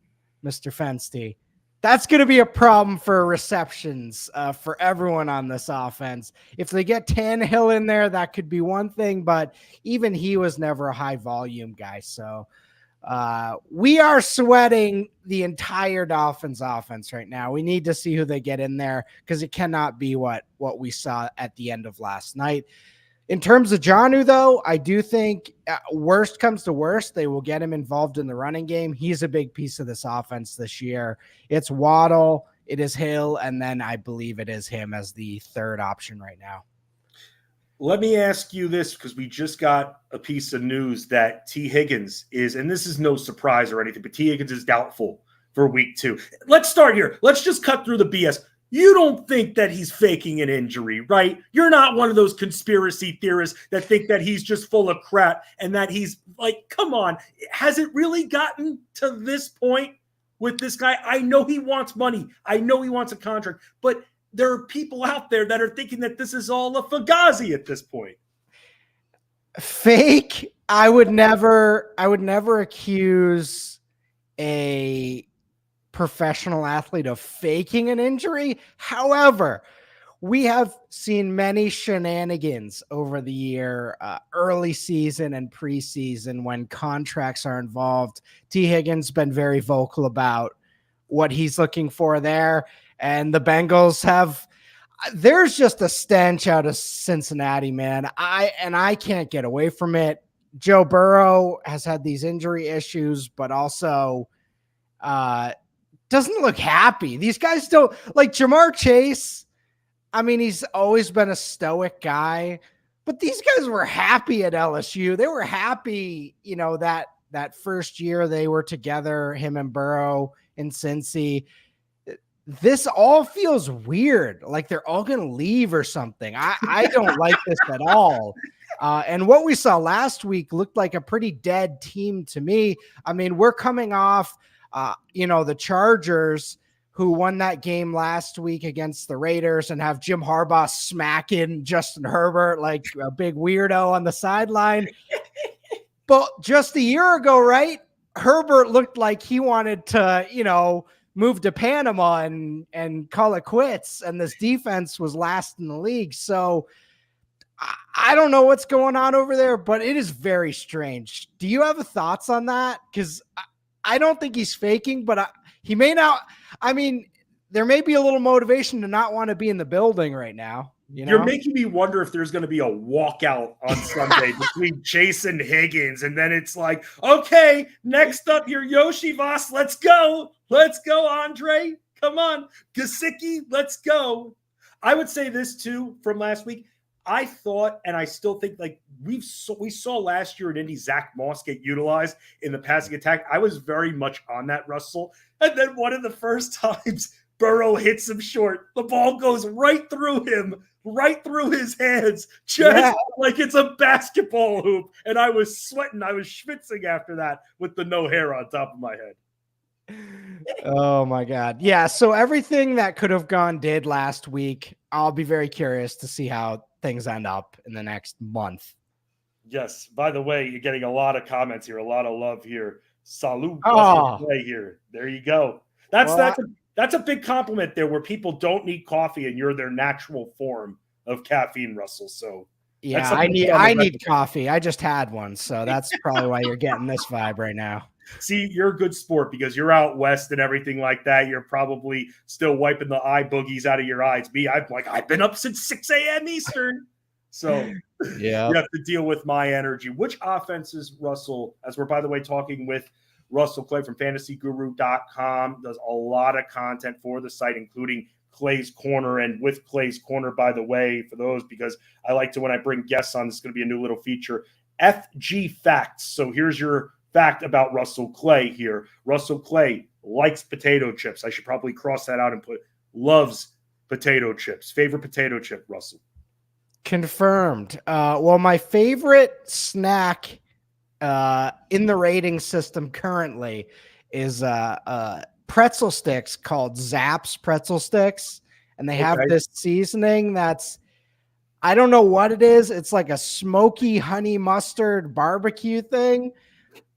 Mr. Fensty, that's going to be a problem for receptions for everyone on this offense. If they get Tannehill in there, that could be one thing, but even he was never a high volume guy. So we are sweating the entire Dolphins offense right now. We need to see who they get in there because it cannot be what we saw at the end of last night. In terms of Jonnu, though, I do think worst comes to worst, they will get him involved in the running game. He's a big piece of this offense this year. It's Waddle, it is Hill, and then I believe it is him as the third option right now. Let me ask you this, because we just got a piece of news that T. Higgins is, and this is no surprise or anything, but T. Higgins is doubtful for week 2. Let's start here. Let's just cut through the BS. You don't think that he's faking an injury, right? You're not one of those conspiracy theorists that think that he's just full of crap and that he's like, come on. Has it really gotten to this point with this guy? I know he wants money. I know he wants a contract, but there are people out there that are thinking that this is all a fugazi at this point. Fake. I would never accuse a professional athlete of faking an injury. However, we have seen many shenanigans over the year, early season and preseason when contracts are involved. T. Higgins been very vocal about what he's looking for there. And the Bengals there's just a stench out of Cincinnati, man. I can't get away from it. Joe Burrow has had these injury issues, but also doesn't look happy. These guys don't like Jamar Chase. I mean, he's always been a stoic guy, but these guys were happy at LSU. They were happy, you know, that first year they were together, him and Burrow in Cincy. This all feels weird. Like they're all going to leave or something. I don't like this at all. And what we saw last week looked like a pretty dead team to me. I mean, we're coming off, the Chargers who won that game last week against the Raiders and have Jim Harbaugh smacking Justin Herbert like a big weirdo on the sideline. But just a year ago, right? Herbert looked like he wanted to, move to Panama and call it quits. And this defense was last in the league. So I don't know what's going on over there, but it is very strange. Do you have thoughts on that? Because I don't think he's faking, but he may not. I mean, there may be a little motivation to not want to be in the building right now. You're making me wonder if there's going to be a walkout on Sunday between Chase and Higgins. And then it's like, okay, next up, you're Yoshi Voss. Let's go. Let's go, Andre. Come on. Gesicki, let's go. I would say this, too, from last week. I thought, and I still think, like we saw last year in Indy, Zach Moss get utilized in the passing attack. I was very much on that, Russell. And then one of the first times Burrow hits him short, the ball goes right through him right through his hands, just like it's a basketball hoop. And I was sweating. I was schwitzing after that with the no hair on top of my head. Oh my God. Yeah. So everything that could have gone did last week. I'll be very curious to see how things end up in the next month. Yes. By the way, you're getting a lot of comments here, a lot of love here. Salute. Play here. There you go. That's a big compliment there, where people don't need coffee and you're their natural form of caffeine, Russell. So yeah, I need coffee. I just had one, so that's probably why you're getting this vibe right now. See, you're a good sport because you're out west and everything like that. You're probably still wiping the eye boogies out of your eyes. Me, I've been up since 6 a.m. Eastern. So yeah, you have to deal with my energy. Which offenses, Russell, as we're, by the way, talking with Russell Clay from fantasyguru.com, does a lot of content for the site, including Clay's Corner. And with Clay's Corner, by the way, for those, because I like to, when I bring guests on, this is going to be a new little feature, FG Facts. So here's your fact about Russell Clay here. Russell Clay likes potato chips. I should probably cross that out and put loves potato chips. Favorite potato chip, Russell? Confirmed. Well, my favorite snack in the rating system currently is pretzel sticks called Zapp's pretzel sticks. And they have this seasoning that's, I don't know what it is. It's like a smoky honey mustard barbecue thing.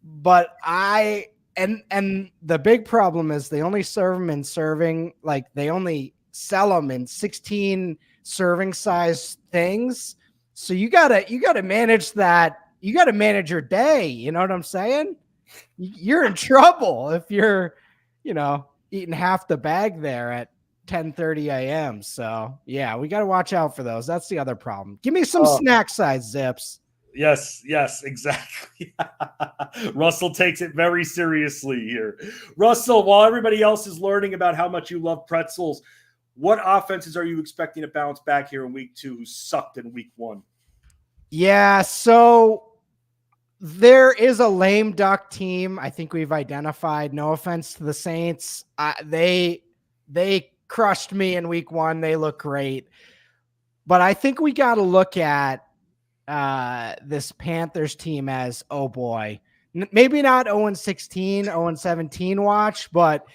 But and the big problem is they only serve them in serving, like they only sell them in 16 serving size things. So you gotta manage that. You gotta manage your day. You know what I'm saying? You're in trouble if you're, eating half the bag there at 10:30 a.m. So yeah, we gotta watch out for those. That's the other problem. Give me some snack size Zips. Yes, exactly. Russell takes it very seriously here. Russell, while everybody else is learning about how much you love pretzels, what offenses are you expecting to bounce back here in week 2 who sucked in week 1? Yeah, so there is a lame duck team I think we've identified. No offense to the Saints. They crushed me in week 1. They look great. But I think we got to look at this Panthers team as, oh boy, maybe not 0-16, 0-17 watch, but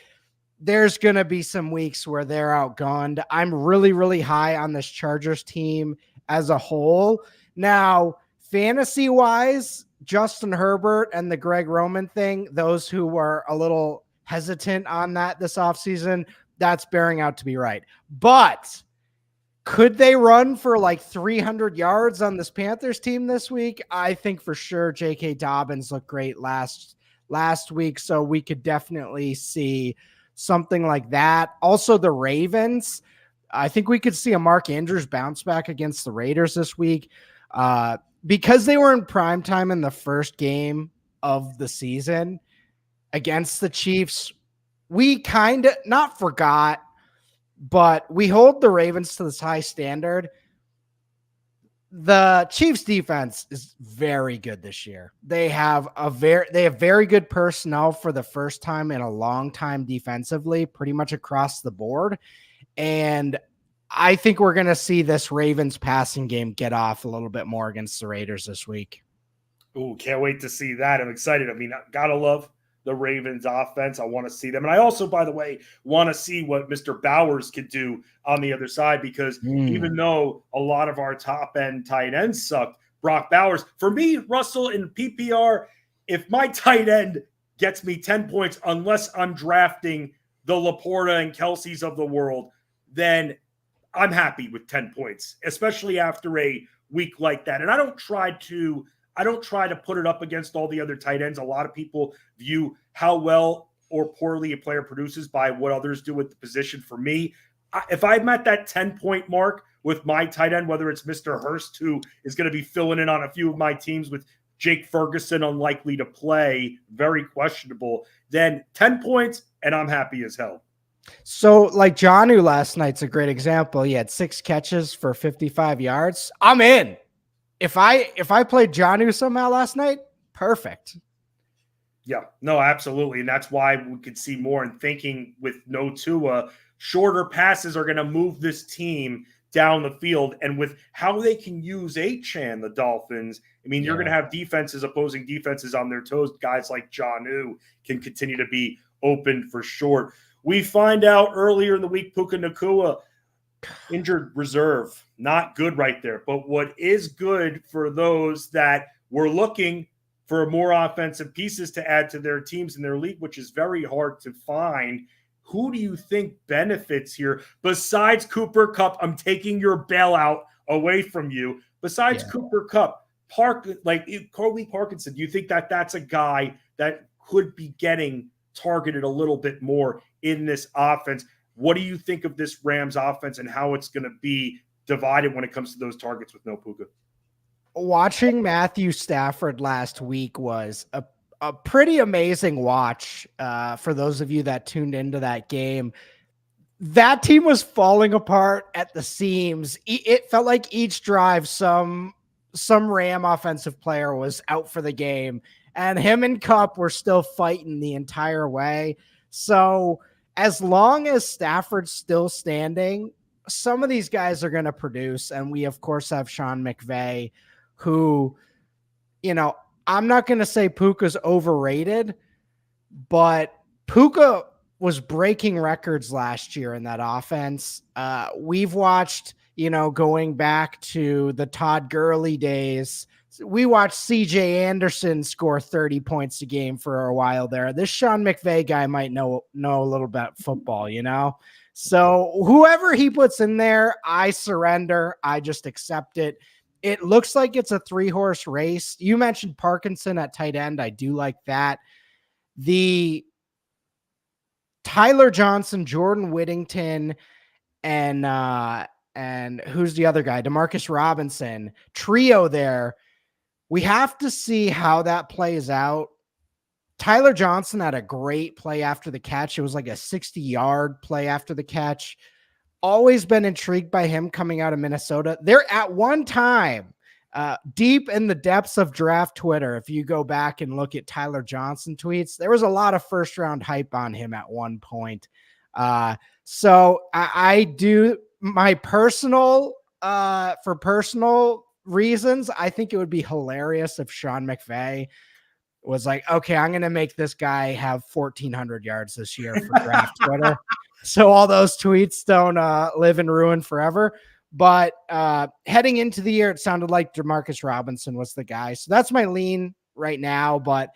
there's going to be some weeks where they're outgunned. I'm really, really high on this Chargers team as a whole. Now, fantasy wise, Justin Herbert and the Greg Roman thing, those who were a little hesitant on that this offseason, that's bearing out to be right. But could they run for like 300 yards on this Panthers team this week? I think for sure J.K. Dobbins looked great last week, so we could definitely see something like that. Also, the Ravens, I think we could see a Mark Andrews bounce back against the Raiders this week because they were in prime time in the first game of the season against the Chiefs. We kind of not forgot, but we hold the Ravens to this high standard. The Chiefs defense is very good this year. They have very good personnel for the first time in a long time defensively, pretty much across the board. And I think we're going to see this Ravens passing game get off a little bit more against the Raiders this week. Oh, can't wait to see that. I'm excited. I mean, gotta love the Ravens offense. I want to see them. And I also, by the way, want to see what Mr. Bowers could do on the other side, because even though a lot of our top end tight ends sucked, Brock Bowers, for me, Russell, in PPR, if my tight end gets me 10 points, unless I'm drafting the Laporta and Kelsey's of the world, then I'm happy with 10 points, especially after a week like that. And I don't try to put it up against all the other tight ends. A lot of people view how well or poorly a player produces by what others do with the position. For me, if I'm at that 10-point mark with my tight end, whether it's Mr. Hurst, who is going to be filling in on a few of my teams with Jake Ferguson unlikely to play, very questionable, then 10 points and I'm happy as hell. So like Jonnu last night's a great example. He had 6 catches for 55 yards. I'm in. If I played Jonnu somehow last night, perfect. Yeah, no, absolutely. And that's why we could see more. And thinking with no Tua, shorter passes are going to move this team down the field. And with how they can use Achane, the Dolphins, I mean, you're going to have opposing defenses on their toes. Guys like Jonnu can continue to be open for short. We find out earlier in the week, Puka Nacua, injured reserve. Not good right there. But what is good for those that were looking for more offensive pieces to add to their teams in their league, which is very hard to find. Who do you think benefits here besides Cooper Kupp? I'm taking your bailout away from you. Besides Cooper Kupp, Colby Parkinson, do you think that that's a guy that could be getting targeted a little bit more in this offense? What do you think of this Rams offense and how it's going to be divided when it comes to those targets with no Puka? Watching Matthew Stafford last week was a pretty amazing watch for those of you that tuned into that game. That team was falling apart at the seams. It felt like each drive, some Ram offensive player was out for the game, and him and Kupp were still fighting the entire way. So as long as Stafford's still standing, some of these guys are going to produce. And we, of course, have Sean McVay, who, I'm not going to say Puka's overrated, but Puka was breaking records last year in that offense. We've watched, going back to the Todd Gurley days, we watched CJ Anderson score 30 points a game for a while there. This Sean McVay guy might know a little bit football, So whoever he puts in there, I surrender. I just accept it. It looks like it's a 3-horse race. You mentioned Parkinson at tight end. I do like that. The Tyler Johnson, Jordan Whittington, and who's the other guy? Demarcus Robinson trio there. We have to see how that plays out. Tyler Johnson had a great play after the catch. It was like a 60-yard play after the catch. Always been intrigued by him coming out of Minnesota. There at one time, deep in the depths of draft Twitter, if you go back and look at Tyler Johnson tweets, there was a lot of first-round hype on him at one point. So I do my personal, for personal reasons, I think it would be hilarious if Sean McVay was like, okay, I'm going to make this guy have 1,400 yards this year for draft Twitter. So all those tweets don't live in ruin forever. But heading into the year, it sounded like Demarcus Robinson was the guy. So that's my lean right now. But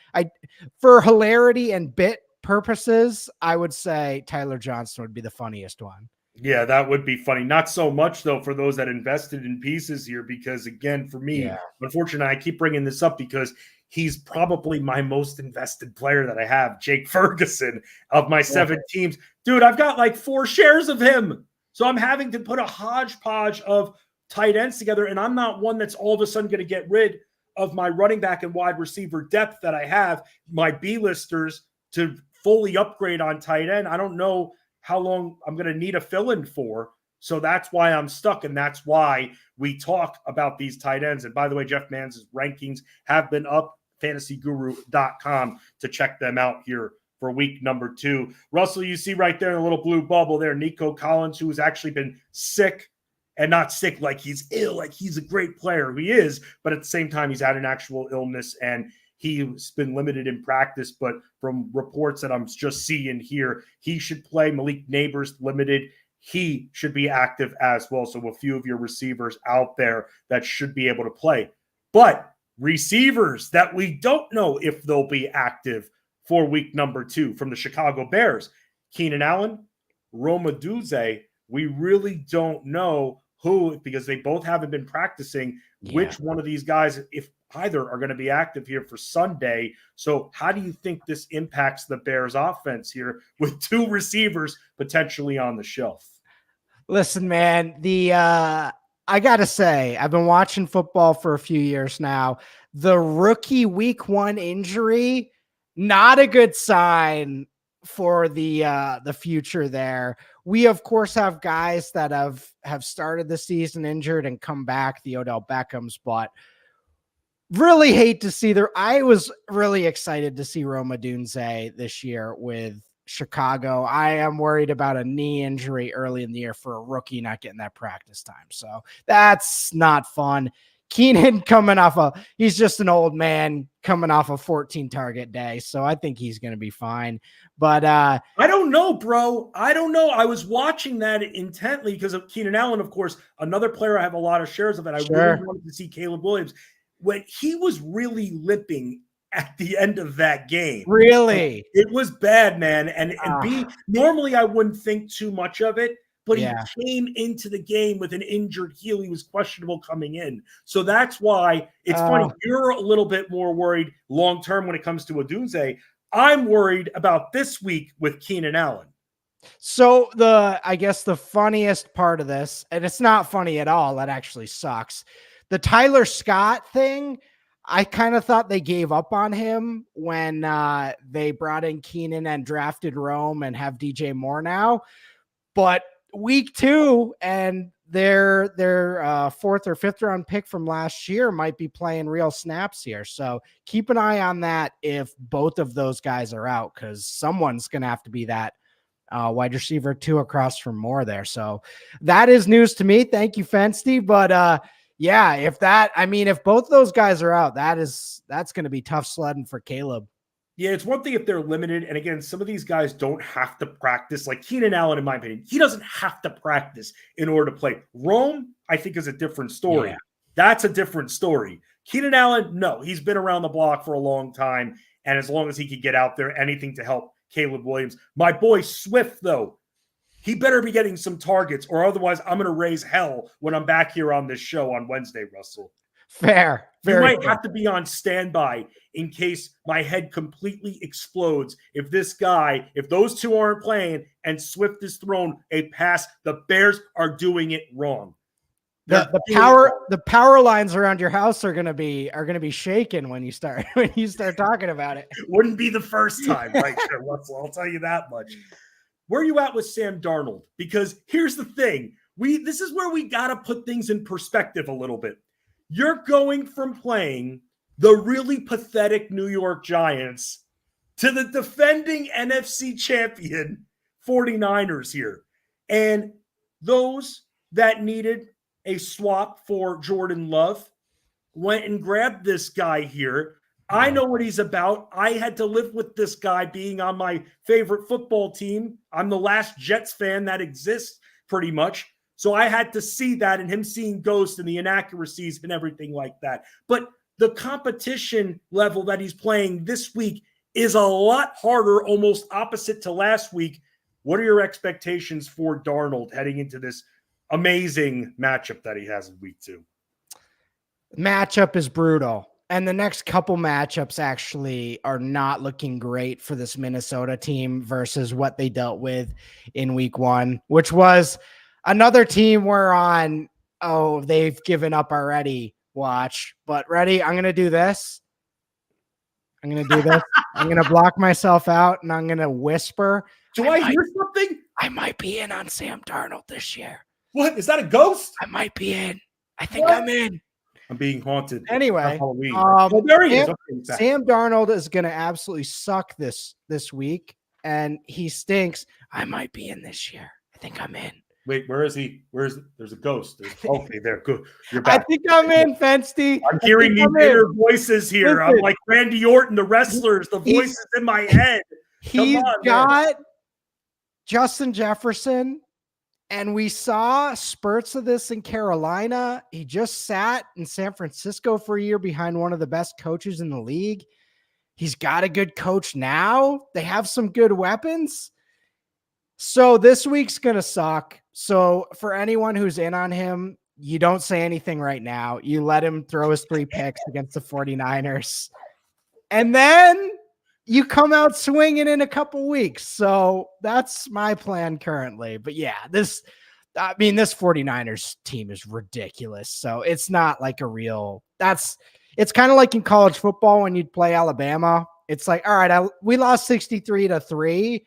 for hilarity and bit purposes, I would say Tyler Johnson would be the funniest one. Yeah, that would be funny. Not so much, though, for those that invested in pieces here, because, again, for me, unfortunately, I keep bringing this up because he's probably my most invested player that I have, Jake Ferguson, of my 7 teams. Dude, I've got like 4 shares of him. So I'm having to put a hodgepodge of tight ends together, and I'm not one that's all of a sudden going to get rid of my running back and wide receiver depth that I have, my B-listers, to fully upgrade on tight end. I don't know how long I'm going to need a fill-in for. So that's why I'm stuck, and that's why we talk about these tight ends. And by the way, Jeff Mann's rankings have been up, fantasyguru.com to check them out here for week number 2. Russell, you see right there in the little blue bubble there, Nico Collins, who has actually been sick, and not sick like he's ill, like he's a great player. He is, but at the same time, he's had an actual illness, and he's been limited in practice. But from reports that I'm just seeing here, he should play. Malik Neighbors limited. He should be active as well. So a few of your receivers out there that should be able to play. But receivers that we don't know if they'll be active for week number 2 from the Chicago Bears, Keenan Allen, Rome Odunze, we really don't know who, because they both haven't been practicing, which one of these guys, if either, are going to be active here for Sunday. So how do you think this impacts the Bears offense here with 2 receivers potentially on the shelf? Listen, man, I got to say, I've been watching football for a few years now. The rookie week 1 injury, not a good sign for the future there. We, of course, have guys that have started the season injured and come back, the Odell Beckhams, but really hate to see I was really excited to see Rome Odunze this year with Chicago. I am worried about a knee injury early in the year for a rookie not getting that practice time. So that's not fun. Keenan he's just an old man coming off a 14 target day. So I think he's going to be fine. But I don't know, bro. I don't know. I was watching that intently because of Keenan Allen, of course, another player I have a lot of shares of, and I really wanted to see Caleb Williams. When he was really limping at the end of that game. Really? It was bad, man. And normally I wouldn't think too much of it, but he came into the game with an injured heel. He was questionable coming in. So that's why it's funny. You're a little bit more worried long-term when it comes to Odunze. I'm worried about this week with Keenan Allen. So I guess the funniest part of this, and it's not funny at all, that actually sucks. The Tyler Scott thing, I kind of thought they gave up on him when they brought in Keenan and drafted Rome and have DJ Moore now. But week 2 and their 4th or 5th round pick from last year might be playing real snaps here. So keep an eye on that if both of those guys are out, because someone's going to have to be that wide receiver 2 across from Moore there. So that is news to me. Thank you, Fensty. But yeah, if both those guys are out, that's going to be tough sledding for Caleb. Yeah, it's one thing if they're limited. And again, some of these guys don't have to practice. Like Keenan Allen, in my opinion, he doesn't have to practice in order to play. Rome, I think, is a different story. Yeah. That's a different story. Keenan Allen, no, he's been around the block for a long time. And as long as he could get out there, anything to help Caleb Williams. My boy Swift, though, he better be getting some targets, or otherwise I'm going to raise hell when I'm back here on this show on Wednesday, Russell. Fair. You might have to be on standby in case my head completely explodes. If those two aren't playing and Swift is thrown a pass, the Bears are doing it wrong. The power lines around your house are gonna be shaking when you start talking about it. Wouldn't be the first time, right there, Russell. I'll tell you that much. Where are you at with Sam Darnold? Because here's the thing. This is where we gotta put things in perspective a little bit. You're going from playing the really pathetic New York Giants to the defending NFC champion 49ers here. And those that needed a swap for Jordan Love went and grabbed this guy here. I know what he's about. I had to live with this guy being on my favorite football team. I'm the last Jets fan that exists pretty much. So I had to see that and him seeing ghosts and the inaccuracies and everything like that. But the competition level that he's playing this week is a lot harder, almost opposite to last week. What are your expectations for Darnold heading into this amazing matchup that he has in week 2? Matchup is brutal. And the next couple matchups actually are not looking great for this Minnesota team versus what they dealt with in week 1, which was another team they've given up already. Watch, but ready? I'm going to do this. I'm going to block myself out and I'm going to whisper. Do I hear something? I might be in on Sam Darnold this year. What? Is that a ghost? I might be in. I think I'm in. I'm being haunted. Anyway, there he is. Sam Darnold is going to absolutely suck this week, and he stinks. I might be in this year. I think I'm in. Wait, where is he? There's a ghost. Okay, there. Good. You're back. I think I'm in, Fensty. I'm hearing the inner voices here. Listen, I'm like Randy Orton, the wrestlers, the voices in my head. He's got Justin Jefferson, and we saw spurts of this in Carolina. He just sat in San Francisco for a year behind one of the best coaches in the league. He's got a good coach now. They have some good weapons. So this week's going to suck. So for anyone who's in on him, you don't say anything right now. You let him throw his 3 picks against the 49ers. And then you come out swinging in a couple weeks. So that's my plan currently. But yeah, this 49ers team is ridiculous. So it's not like it's kind of like in college football when you'd play Alabama. It's like, all right, we lost 63-3,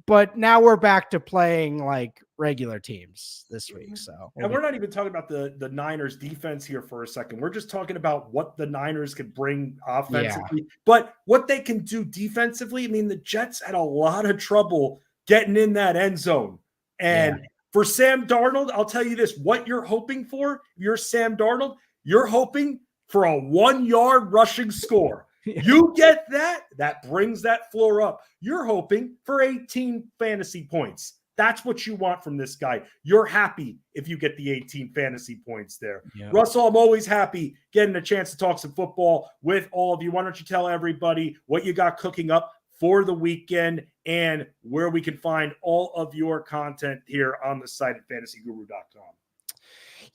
but now we're back to playing like regular teams this week. So and we're not even talking about the Niners defense here for a second. We're just talking about what the Niners could bring offensively, but what they can do defensively. I mean, the Jets had a lot of trouble getting in that end zone. And for Sam Darnold, I'll tell you this, what you're hoping for, if you're Sam Darnold, you're hoping for a 1-yard rushing score. You get that, that brings that floor up. You're hoping for 18 fantasy points. That's what you want from this guy. You're happy if you get the 18 fantasy points there. Yep. Russell, I'm always happy getting a chance to talk some football with all of you. Why don't you tell everybody what you got cooking up for the weekend and where we can find all of your content here on the site at fantasyguru.com.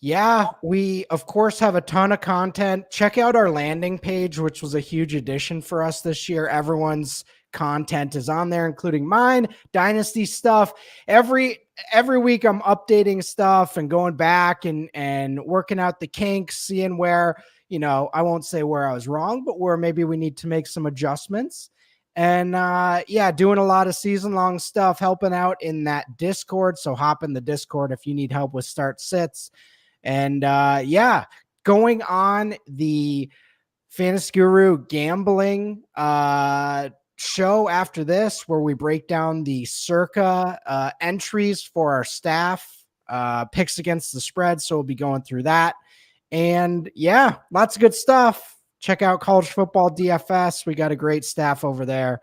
Yeah, we, of course, have a ton of content. Check out our landing page, which was a huge addition for us this year. Everyone's content is on there, including mine, Dynasty stuff. Every week I'm updating stuff and going back and working out the kinks, seeing where, I won't say where I was wrong, but where maybe we need to make some adjustments. And doing a lot of season-long stuff, helping out in that Discord. So hop in the Discord if you need help with start sits. And going on the Fantasy Guru gambling show after this, where we break down the circa entries for our staff, picks against the spread. So we'll be going through that. And lots of good stuff. Check out College Football DFS. We got a great staff over there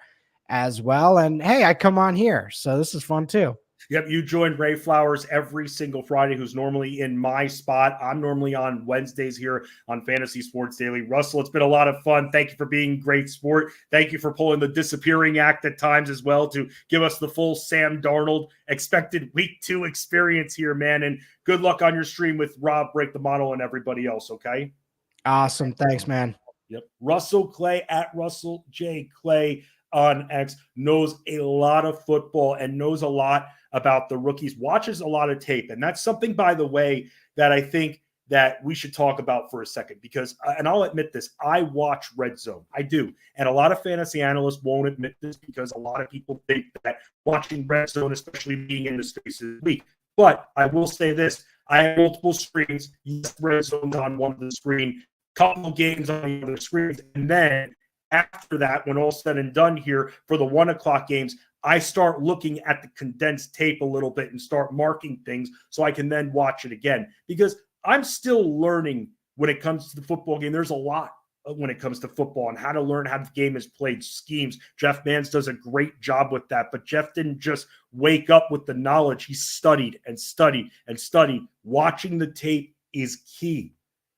as well. And hey, I come on here, so this is fun too. Yep, you join Ray Flowers every single Friday, who's normally in my spot. I'm normally on Wednesdays here on Fantasy Sports Daily. Russell, it's been a lot of fun. Thank you for being great sport. Thank you for pulling the disappearing act at times as well to give us the full Sam Darnold expected week 2 experience here, man. And good luck on your stream with Rob, Break the Model, and everybody else, okay? Awesome. Thanks, man. Yep. Russell Clay at Russell J. Clay on X knows a lot of football and knows a lot about the rookies, watches a lot of tape. And that's something, by the way, that I think that we should talk about for a second, because, and I'll admit this, I watch Red Zone. I do. And a lot of fantasy analysts won't admit this because a lot of people think that watching Red Zone, especially being in the space, is weak. But I will say this, I have multiple screens. Yes, Red Zone's on one of the screen, couple of games on the other screens. And then after that, when all's said and done here for the 1 o'clock games, I start looking at the condensed tape a little bit and start marking things so I can then watch it again, because I'm still learning when it comes to the football game. There's a lot when it comes to football and how to learn how the game is played, schemes. Jeff Mans does a great job with that, but Jeff didn't just wake up with the knowledge. He studied and studied and studied. Watching the tape is key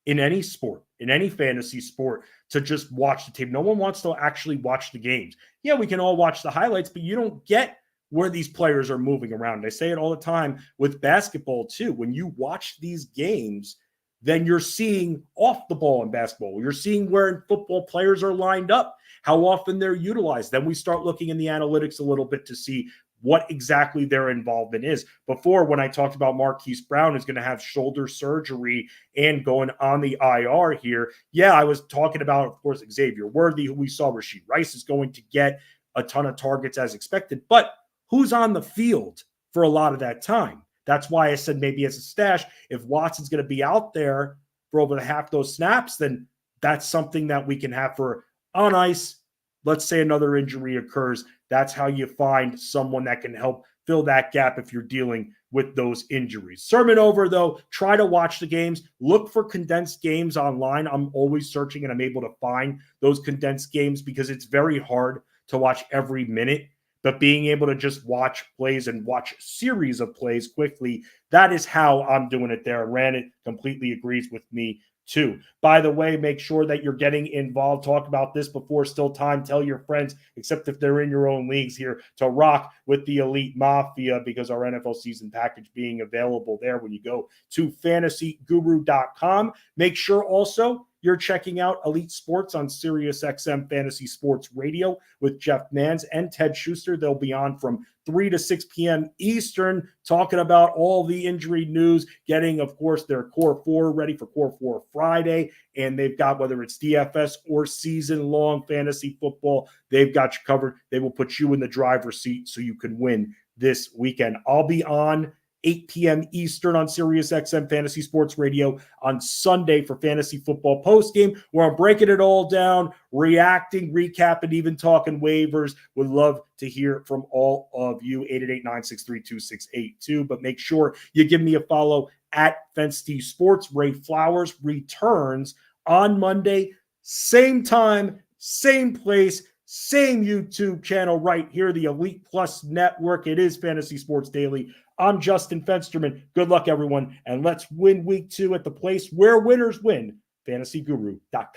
in any sport, in any fantasy sport, to just watch the tape. No one wants to actually watch the games. Yeah, we can all watch the highlights, but you don't get where these players are moving around. I say it all the time with basketball too. When you watch these games, then you're seeing off the ball in basketball. You're seeing where football players are lined up, how often they're utilized. Then we start looking in the analytics a little bit to see what exactly their involvement is. Before, when I talked about Marquise Brown is going to have shoulder surgery and going on the IR here, I was talking about, of course, Xavier Worthy, who we saw. Rashee Rice is going to get a ton of targets as expected, but who's on the field for a lot of that time? That's why I said maybe as a stash, if Watson's going to be out there for over half those snaps, then that's something that we can have for on ice. Let's say another injury occurs. That's how you find someone that can help fill that gap if you're dealing with those injuries. Sermon over, though. Try to watch the games. Look for condensed games online. I'm always searching, and I'm able to find those condensed games because it's very hard to watch every minute. But being able to just watch plays and watch series of plays quickly, that is how I'm doing it there. Randit completely agrees with me too. By the way, make sure that you're getting involved. Talk about this before still time. Tell your friends, except if they're in your own leagues here, to rock with the Elite Mafia, because our NFL season package being available there when you go to fantasyguru.com. Make sure also you're checking out Elite Sports on Sirius XM Fantasy Sports Radio with Jeff Mans and Ted Schuster. They'll be on from 3 to 6 p.m. Eastern, talking about all the injury news, getting, of course, their Core 4 ready for Core 4 Friday. And they've got, whether it's DFS or season-long fantasy football, they've got you covered. They will put you in the driver's seat so you can win this weekend. I'll be on 8 p.m. Eastern on Sirius XM Fantasy Sports Radio on Sunday for Fantasy Football Postgame, where I'm breaking it all down, reacting, recapping, even talking waivers. Would love to hear from all of you. 888-963-2682. But make sure you give me a follow at Fensty Sports. Ray Flowers returns on Monday, same time, same place, same YouTube channel right here, the Elite Plus Network. It is Fantasy Sports Daily. I'm Justin Fensterman. Good luck, everyone, and let's win week 2 at the place where winners win, fantasyguru.com.